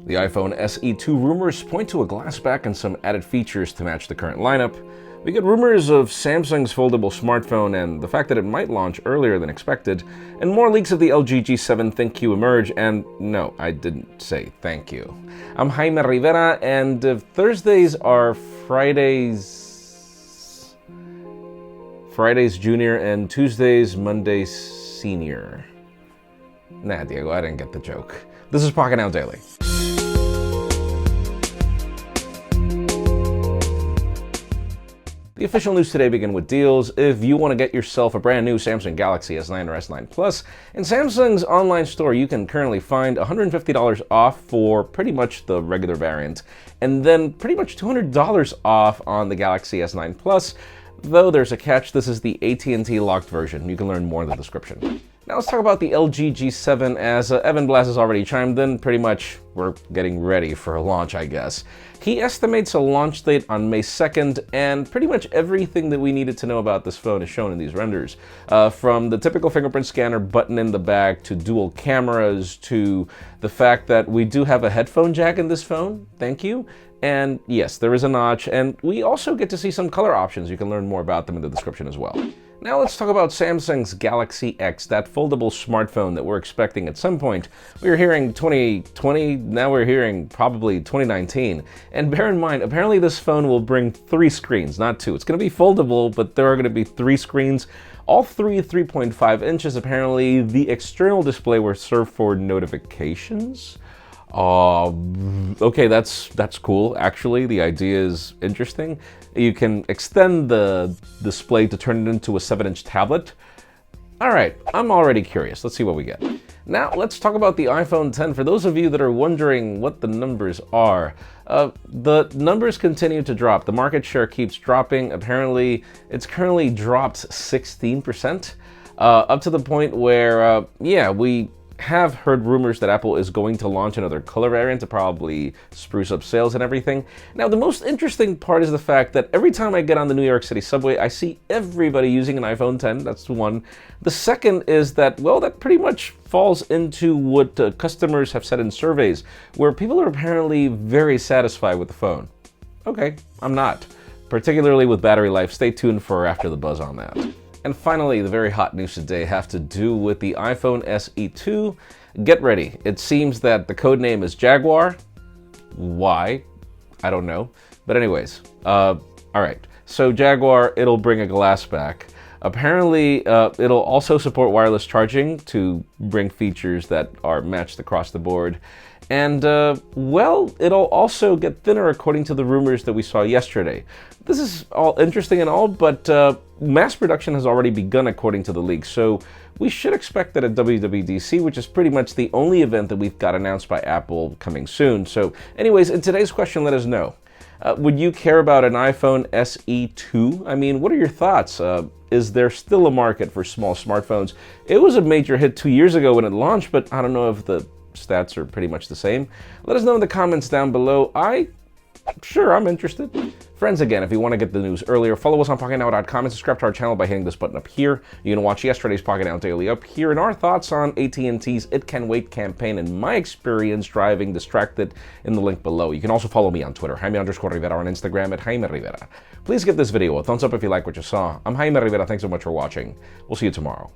The iPhone SE2 rumors point to a glass back and some added features to match the current lineup. We get rumors of Samsung's foldable smartphone and the fact that it might launch earlier than expected, and more leaks of the LG G7 ThinkQ emerge, and no, I didn't say thank you. I'm Jaime Rivera, and Thursdays are Fridays Junior, and Tuesdays Mondays Senior. Nah, Diego, I didn't get the joke. This is Pocketnow Daily. The official news today begin with deals. If you want to get yourself a brand new Samsung Galaxy S9 or S9 Plus, in Samsung's online store you can currently find $150 off for pretty much the regular variant, and then pretty much $200 off on the Galaxy S9 Plus, though there's a catch. This is the AT&T locked version. You can learn more in the description. Now let's talk about the LG G7. As Evan Blass has already chimed in, pretty much we're getting ready for a launch, I guess. He estimates a launch date on May 2nd, and pretty much everything that we needed to know about this phone is shown in these renders. From the typical fingerprint scanner button in the back, to dual cameras, to the fact that we do have a headphone jack in this phone, thank you. And yes, there is a notch, and we also get to see some color options. You can learn more about them in the description as well. Now let's talk about Samsung's Galaxy X, that foldable smartphone that we're expecting at some point. We were hearing 2020, now we're hearing probably 2019. And bear in mind, apparently this phone will bring 3 screens, not 2. It's going to be foldable, but there are going to be 3 screens. All 3.5 inches. Apparently the external display will serve for notifications. Okay, that's cool. Actually, the idea is interesting. You can extend the display to turn it into a 7-inch tablet. All right, I'm already curious. Let's see what we get. Now, let's talk about the iPhone X. For those of you that are wondering what the numbers are, the numbers continue to drop. The market share keeps dropping. Apparently, it's currently dropped 16%, up to the point where, we have heard rumors that Apple is going to launch another color variant to probably spruce up sales and everything. Now, the most interesting part is the fact that every time I get on the New York City subway, I see everybody using an iPhone X. That's one. The second is that, well, that pretty much falls into what customers have said in surveys, where people are apparently very satisfied with the phone. Okay, I'm not. Particularly with battery life. Stay tuned for After the Buzz on that. And finally, the very hot news today have to do with the iPhone SE2. Get ready. It seems that the code name is Jaguar. Why? I don't know. But anyways, all right. So Jaguar, it'll bring a glass back. Apparently, it'll also support wireless charging to bring features that are matched across the board. And, well, it'll also get thinner according to the rumors that we saw yesterday. This is all interesting and all, but mass production has already begun according to the leaks, so we should expect that at WWDC, which is pretty much the only event that we've got announced by Apple coming soon. So anyways, in today's question, let us know. Would you care about an iPhone SE2? I mean, what are your thoughts? Is there still a market for small smartphones? It was a major hit 2 years ago when it launched, but I don't know if the stats are pretty much the same. Let us know in the comments down below. Sure, I'm interested. Friends, again, if you want to get the news earlier, follow us on Pocketnow.com and subscribe to our channel by hitting this button up here. You can watch yesterday's Pocketnow Daily up here, and our thoughts on AT&T's It Can Wait campaign and my experience driving distracted in the link below. You can also follow me on Twitter, Jaime_Rivera, on Instagram at Jaime Rivera. Please give this video a thumbs up if you like what you saw. I'm Jaime Rivera. Thanks so much for watching. We'll see you tomorrow.